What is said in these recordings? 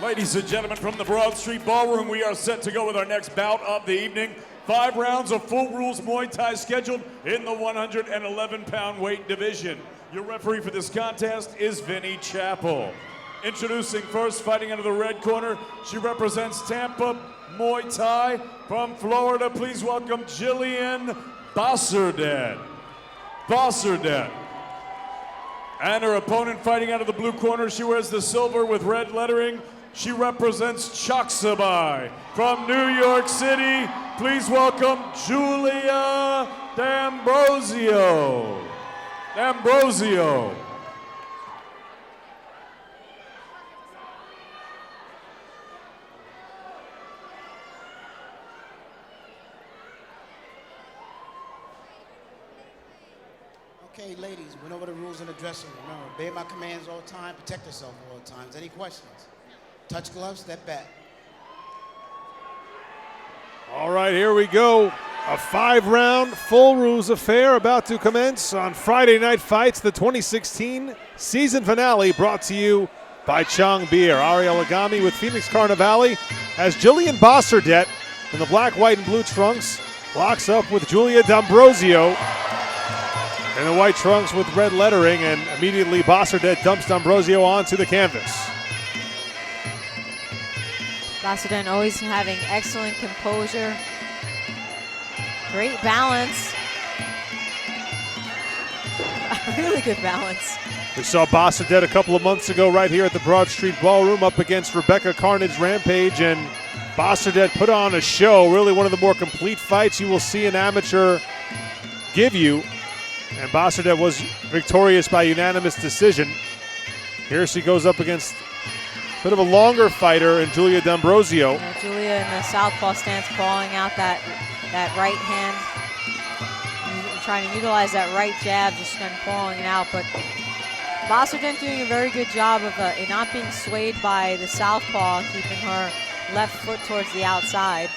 Ladies and gentlemen, from the Broad Street Ballroom, we are set to go with our next bout of the evening. 5 rounds of full rules Muay Thai scheduled in the 111-pound weight division. Your referee for this contest is Vinny Chappell. Introducing first, fighting out of the red corner, she represents Tampa Muay Thai from Florida. Please welcome Jillian Bosserdet. And her opponent fighting out of the blue corner, she wears the silver with red lettering. She represents Choksabai from New York City. Please welcome Giulia D'Ambrosio. Okay, ladies, went over the rules in the dressing room. Remember, obey my commands all the time, protect yourself all the time. Any questions? Touch gloves, step back. All right, here we go. A 5-round full rules affair about to commence on Friday Night Fights, the 2016 season finale, brought to you by Chong Beer. Ariel Agami with Phoenix Carnivale as Jillian Bosserdet in the black, white, and blue trunks locks up with Giulia D'Ambrosio in the white trunks with red lettering, and immediately Bosserdet dumps D'Ambrosio onto the canvas. Bosserdet always having excellent composure, great balance, really good balance. We saw Bosserdet a couple of months ago right here at the Broad Street Ballroom up against Rebecca Carnage Rampage, and Bosserdet put on a show, really one of the more complete fights you will see an amateur give you, and Bosserdet was victorious by unanimous decision. Here she goes up against bit of a longer fighter in Giulia D'Ambrosio. Yeah, Giulia in the southpaw stance, clawing out that right hand, trying to utilize that right jab, just kind of clawing it out. But Bosserdet doing a very good job of not being swayed by the southpaw, keeping her left foot towards the outside.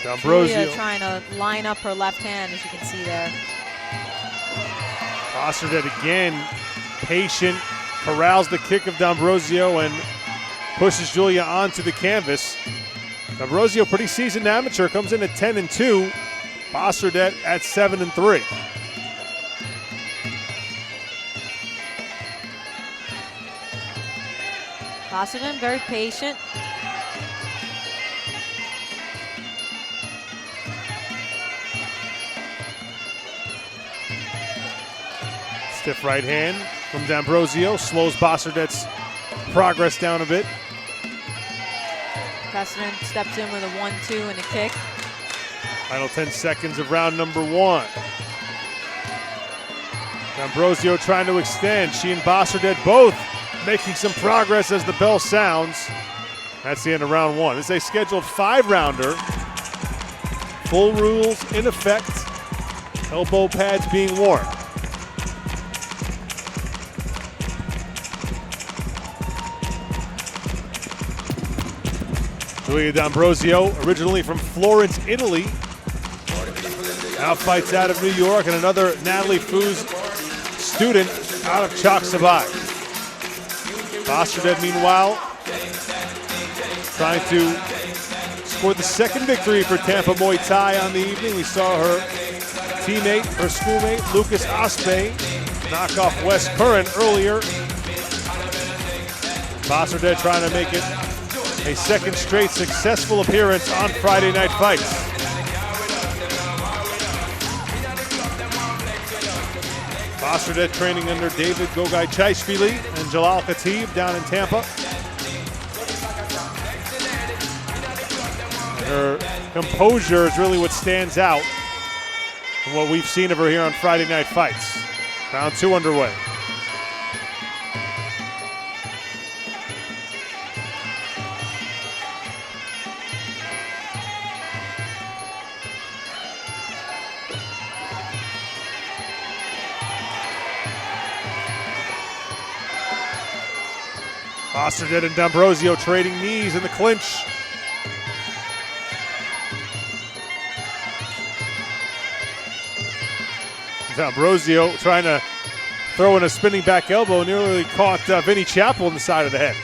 D'Ambrosio Giulia trying to line up her left hand, as you can see there. Bosserdet again, patient, corrals the kick of D'Ambrosio and pushes Giulia onto the canvas. D'Ambrosio, pretty seasoned amateur, comes in at 10-2. Bosserdet at 7-3. Bosserdet very patient. Stiff right hand from D'Ambrosio, slows Bosserdet's progress down a bit. Bosserdet steps in with a 1-2 and a kick. Final 10 seconds of round number 1. D'Ambrosio trying to extend. She and Bosserdet both making some progress as the bell sounds. That's the end of round 1. It's a scheduled 5-rounder. Full rules in effect. Elbow pads being worn. Giulia D'Ambrosio, originally from Florence, Italy, now fights out of New York, and another Natalie Foos student out of Choksabai. Bosserdet, meanwhile, trying to score the second victory for Tampa Muay Thai on the evening. We saw her teammate, her schoolmate, Lucas Aspe, knock off Wes Curran earlier. Bosserdet trying to make it a second straight successful appearance on Friday Night Fights. Bosserdet training under David Gogay-Chaishvili and Jalal Khatib down in Tampa. Her composure is really what stands out from what we've seen of her here on Friday Night Fights. Round 2 underway. Bosserdet and D'Ambrosio trading knees in the clinch. D'Ambrosio trying to throw in a spinning back elbow, nearly caught Vinny Chappell in the side of the head.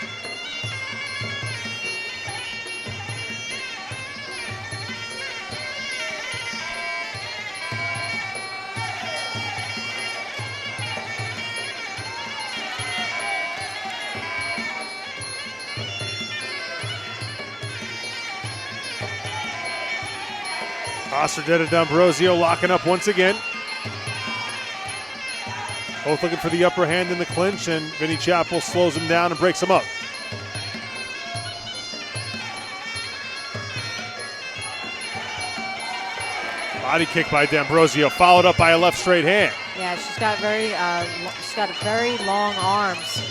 Bosserdet and D'Ambrosio locking up once again. Both looking for the upper hand in the clinch, and Vinny Chappell slows him down and breaks him up. Body kick by D'Ambrosio, followed up by a left straight hand. Yeah, she's got very long arms.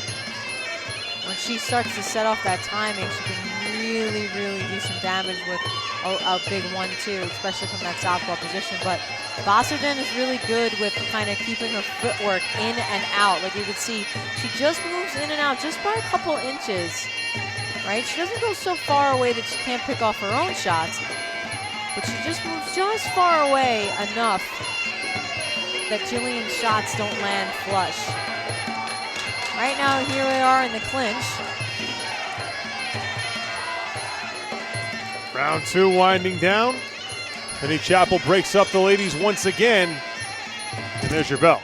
When she starts to set off that timing, she can really do some damage with a big 1-2, especially from that southpaw position. But Bosserdet is really good with kind of keeping her footwork in and out. Like you can see, she just moves in and out just by a couple inches, right? She doesn't go so far away that she can't pick off her own shots, but she just moves just far away enough that Jillian's shots don't land flush. Right now, here we are in the clinch. Round 2 winding down. Vinny Chappell breaks up the ladies once again. And there's your bell.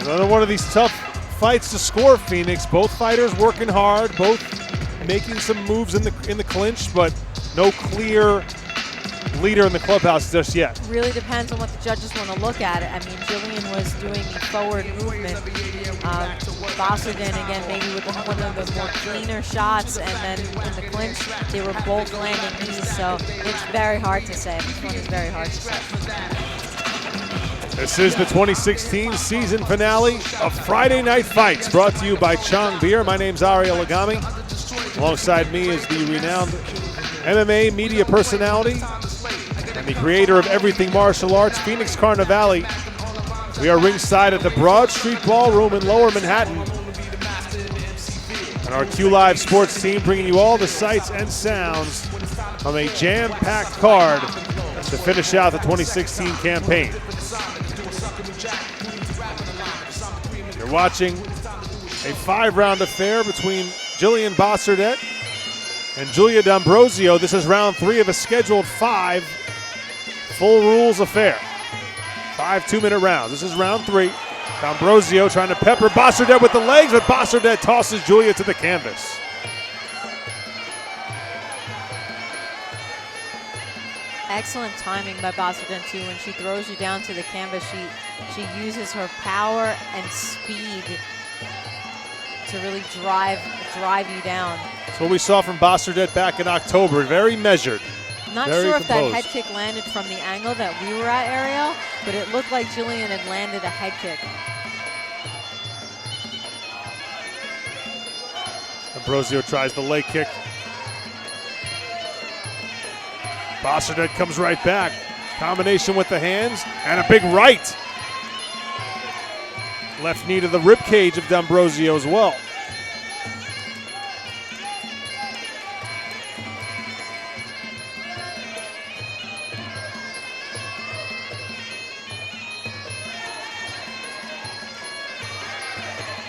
Another one of these tough fights to score, Phoenix. Both fighters working hard, both making some moves in the clinch, but no clear leader in the clubhouse just yet. Really depends on what the judges want to look at. I mean, Jillian was doing the forward movement. Bosserdet, again, maybe with one of the more cleaner shots, and then in the clinch, they were both landing knees, so it's very hard to say. This one is very hard to say. This is the 2016 season finale of Friday Night Fights, brought to you by Chong Beer. My name's Ariel Agami. Alongside me is the renowned MMA media personality and the creator of everything martial arts, Phoenix Carnivale. We are ringside at the Broad Street Ballroom in Lower Manhattan. And our Q Live sports team bringing you all the sights and sounds of a jam-packed card to finish out the 2016 campaign. You're watching a 5-round affair between Jillian Bosserdet and Giulia D'Ambrosio. This is round 3 of a scheduled 5 full rules affair. 5 2-minute rounds. This is round 3. D'Ambrosio trying to pepper Bosserdet with the legs, but Bosserdet tosses Giulia to the canvas. Excellent timing by Bosserdet too. When she throws you down to the canvas, she uses her power and speed to really drive you down. That's what we saw from Bosserdet back in October. Very measured. Not very sure if composed. that head kick landed from the angle that we were at, Ariel, but it looked like Jillian had landed a head kick. D'Ambrosio tries the leg kick. Bosserdet comes right back. Combination with the hands and a big right. Left knee to the rib cage of D'Ambrosio as well.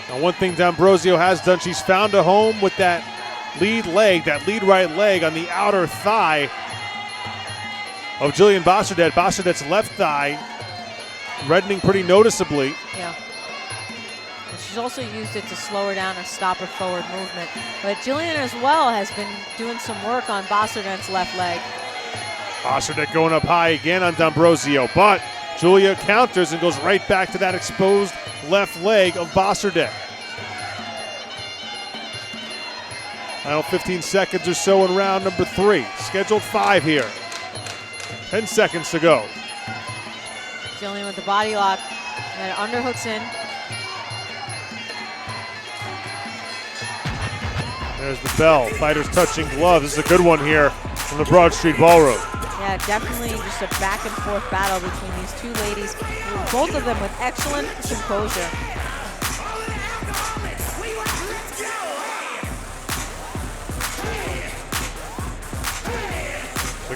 Now, one thing D'Ambrosio has done, she's found a home with that lead leg, that lead right leg on the outer thigh of Jillian Bosserdet. Bosserdet's left thigh reddening pretty noticeably. Yeah. And she's also used it to slow her down and stop her forward movement. But Jillian as well has been doing some work on Bosserdet's left leg. Bosserdet going up high again on D'Ambrosio, but Giulia counters and goes right back to that exposed left leg of Bosserdet. Final 15 seconds or so in round number 3. Scheduled 5 here. 10 seconds to go. Jillian with the body lock. And underhooks in. There's the bell. Fighters touching gloves. This is a good one here from the Broad Street Ballroom. Yeah, definitely just a back and forth battle between these two ladies. Both of them with excellent composure.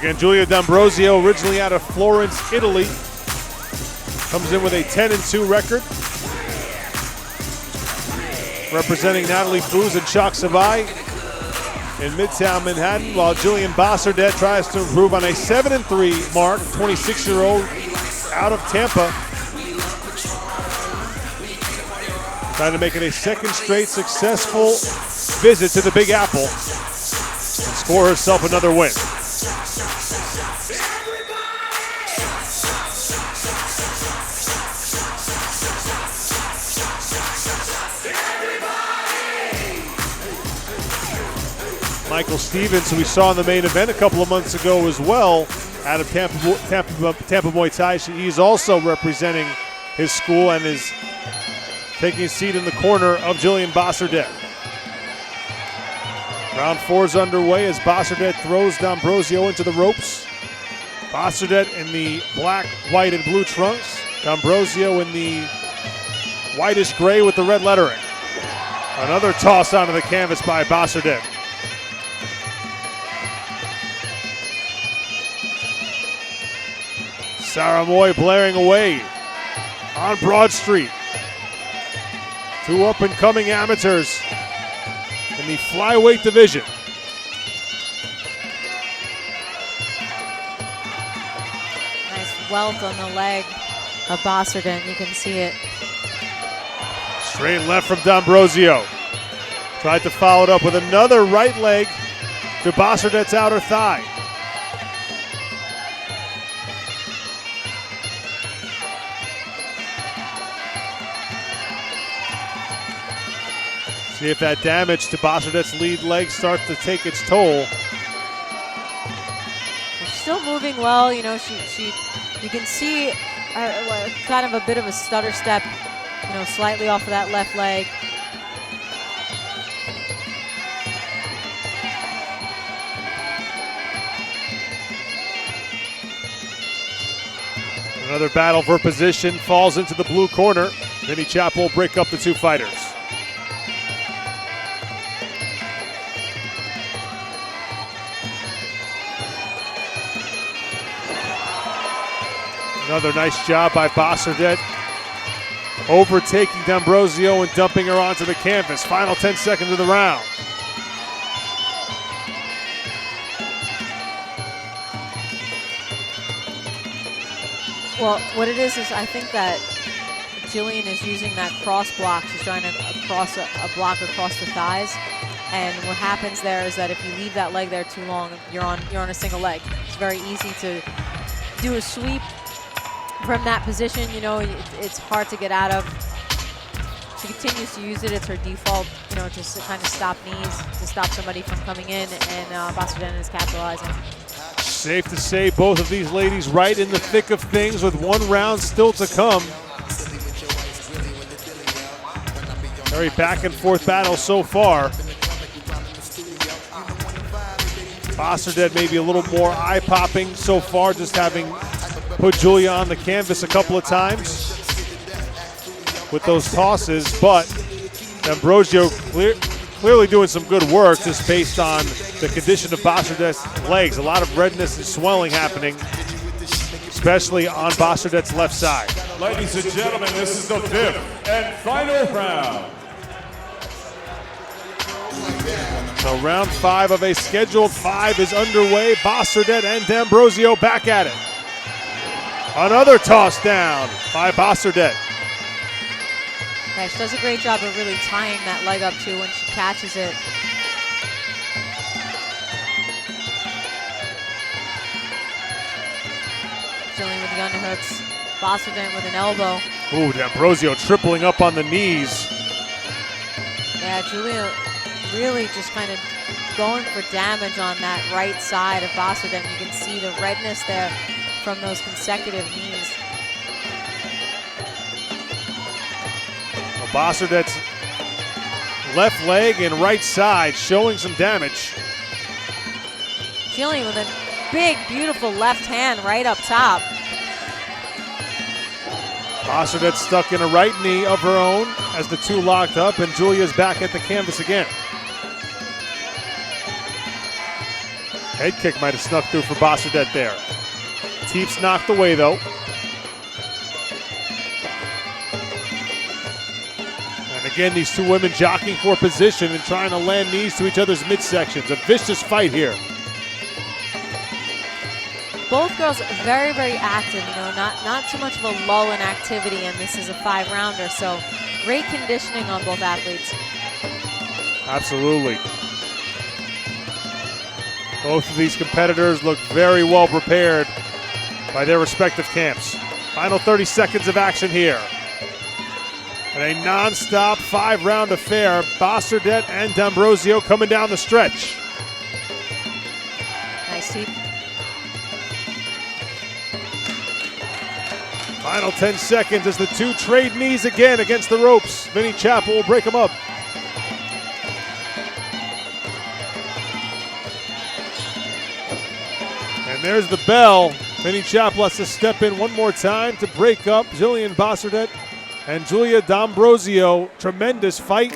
Again, Giulia D'Ambrosio, originally out of Florence, Italy, comes in with a 10-2 record, representing Natalie Foos and Chalk Savai in Midtown Manhattan, while Jillian Bosserdet tries to improve on a 7-3 mark, 26-year-old out of Tampa. Trying to make it a second straight successful visit to the Big Apple and score herself another win. Michael Stevens, who we saw in the main event a couple of months ago as well, out of Tampa Muay Thai. He's also representing his school and is taking a seat in the corner of Jillian Bosserdet. Round 4 is underway as Bosserdet throws D'Ambrosio into the ropes. Bosserdet in the black, white, and blue trunks. D'Ambrosio in the whitish gray with the red lettering. Another toss onto the canvas by Bosserdet. Sarah Moy blaring away on Broad Street. Two up-and-coming amateurs in the flyweight division. Nice welt on the leg of Bosserdet. You can see it. Straight left from D'Ambrosio. Tried to follow it up with another right leg to Bosserdet's outer thigh. See if that damage to Bosserdet's lead leg starts to take its toll. She's still moving well. You know, you can see kind of a bit of a stutter step, you know, slightly off of that left leg. Another battle for position falls into the blue corner. Vinny Chappell will break up the two fighters. Another nice job by Bosserdet, overtaking D'Ambrosio and dumping her onto the canvas. Final 10 seconds of the round. Well, what it is I think that Jillian is using that cross block. She's trying to cross a block across the thighs. And what happens there is that if you leave that leg there too long, you're on a single leg. It's very easy to do a sweep from that position. You know, it's hard to get out of. She continues to use it. It's her default, you know, just to kind of stop knees, to stop somebody from coming in, and Bosserdet is capitalizing. Safe to say both of these ladies right in the thick of things with one round still to come. Very back and forth battle so far. Bosserdet maybe a little more eye-popping so far, just having put Giulia on the canvas a couple of times with those tosses, but D'Ambrosio clearly doing some good work just based on the condition of Bosserdet's legs. A lot of redness and swelling happening, especially on Bosserdet's left side. Ladies and gentlemen, this is the 5th and final round. So round 5 of a scheduled 5 is underway. Bosserdet and D'Ambrosio back at it. Another toss down by Bosserdet. Yeah, she does a great job of really tying that leg up too when she catches it. Jillian with the underhooks. Bosserdet with an elbow. Ooh, D'Ambrosio tripling up on the knees. Yeah, Giulia really just kind of going for damage on that right side of Bosserdet. You can see the redness there from those consecutive knees. Bosserdet's left leg and right side showing some damage. Jillian with a big, beautiful left hand right up top. Bosserdet stuck in a right knee of her own as the two locked up, and Giulia's back at the canvas again. Head kick might have snuck through for Bosserdet there. Teeps knocked away though. And again, these two women jockeying for position and trying to land knees to each other's midsections. A vicious fight here. Both girls very, very active, not too much of a lull in activity, and this is a 5-rounder, so great conditioning on both athletes. Absolutely. Both of these competitors look very well prepared by their respective camps. Final 30 seconds of action here. And a non-stop 5-round affair. Bosserdet and D'Ambrosio coming down the stretch. Nice teep. Final 10 seconds as the two trade knees again against the ropes. Vinny Chappell will break them up. And there's the bell. Vinny Chappell has to step in one more time to break up Jillian Bosserdet and Giulia D'Ambrosio. Tremendous fight.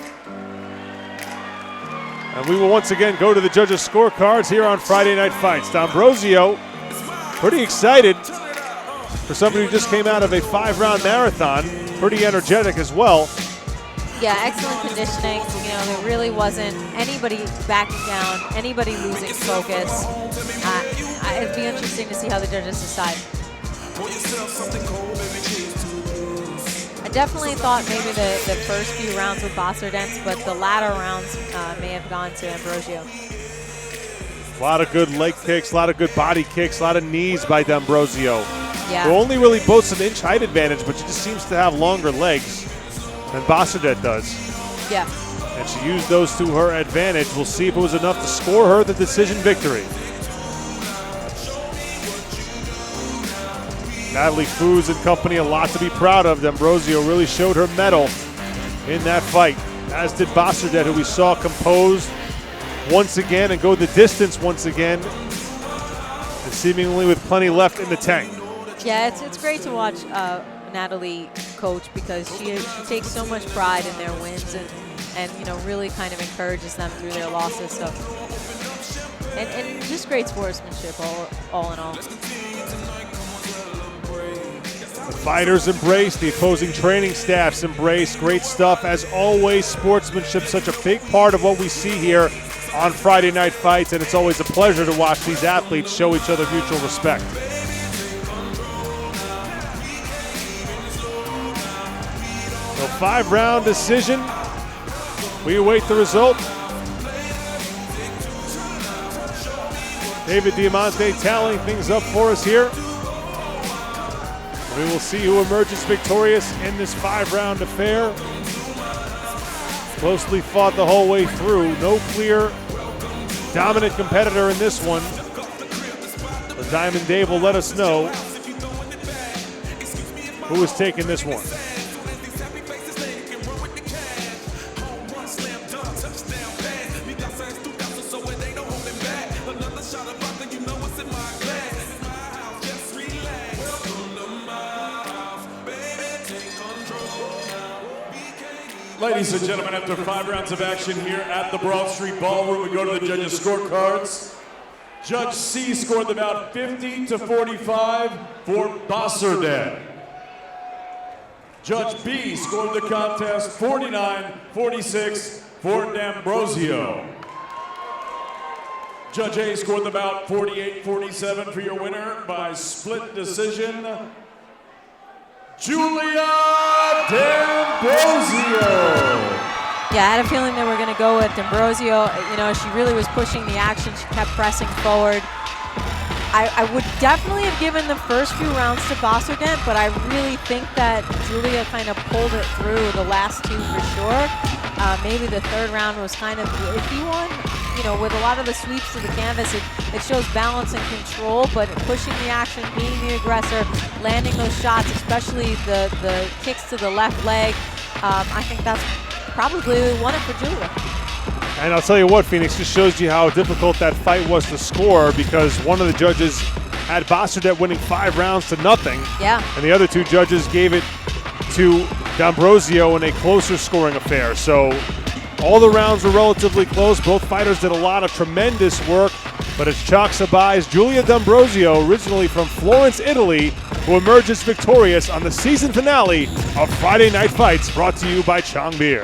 And we will once again go to the judges' scorecards here on Friday Night Fights. D'Ambrosio pretty excited for somebody who just came out of a 5-round marathon. Pretty energetic as well. Yeah, excellent conditioning. There really wasn't anybody backing down, anybody losing focus. It'd be interesting to see how the judges decide. I definitely thought maybe the first few rounds were Bosserdet, but the latter rounds may have gone to D'Ambrosio. A lot of good leg kicks, a lot of good body kicks, a lot of knees by D'Ambrosio. Yeah. Who only really boasts an inch height advantage, but she just seems to have longer legs than Bosserdet does. Yeah. And she used those to her advantage. We'll see if it was enough to score her the decision victory. Natalie Foos and company, a lot to be proud of. D'Ambrosio really showed her mettle in that fight, as did Bosserdet, who we saw composed once again and go the distance once again, and seemingly with plenty left in the tank. Yeah, it's great to watch Natalie coach, because she takes so much pride in their wins and really kind of encourages them through their losses. So and just great sportsmanship all in all. The fighters embrace, the opposing training staffs embrace. Great stuff. As always, sportsmanship such a big part of what we see here on Friday Night Fights, and it's always a pleasure to watch these athletes show each other mutual respect. So 5-round decision. We await the result. David Diamante tallying things up for us here. We will see who emerges victorious in this 5-round affair. Closely fought the whole way through. No clear dominant competitor in this one. But Diamond Dave will let us know who is taking this one. Ladies and gentlemen, after 5 rounds of action here at the Broad Street Ballroom, we go to the judges' scorecards. Judge C scored the bout 50-45 for Bosserdet. Judge B scored the contest 49-46 for D'Ambrosio. Judge A scored the bout 48-47 for your winner by split decision, Giulia D'Ambrosio. Yeah, I had a feeling they were going to go with D'Ambrosio. She really was pushing the action. She kept pressing forward. I would definitely have given the first few rounds to Bosserdet, but I really think that Giulia kind of pulled it through the last 2 for sure. Maybe the 3rd round was kind of the iffy one. With a lot of the sweeps to the canvas, it shows balance and control, but pushing the action, being the aggressor, landing those shots, especially the kicks to the left leg, I think that's probably won it for Giulia. And I'll tell you what, Phoenix, just shows you how difficult that fight was to score, because one of the judges had Bosserdet winning 5 rounds to nothing. Yeah. And the other 2 judges gave it to D'Ambrosio in a closer scoring affair. So all the rounds were relatively close. Both fighters did a lot of tremendous work but it's Chalk Sabai's Giulia D'Ambrosio, originally from Florence, Italy, who emerges victorious on the season finale of Friday Night Fights, brought to you by Chong Beer.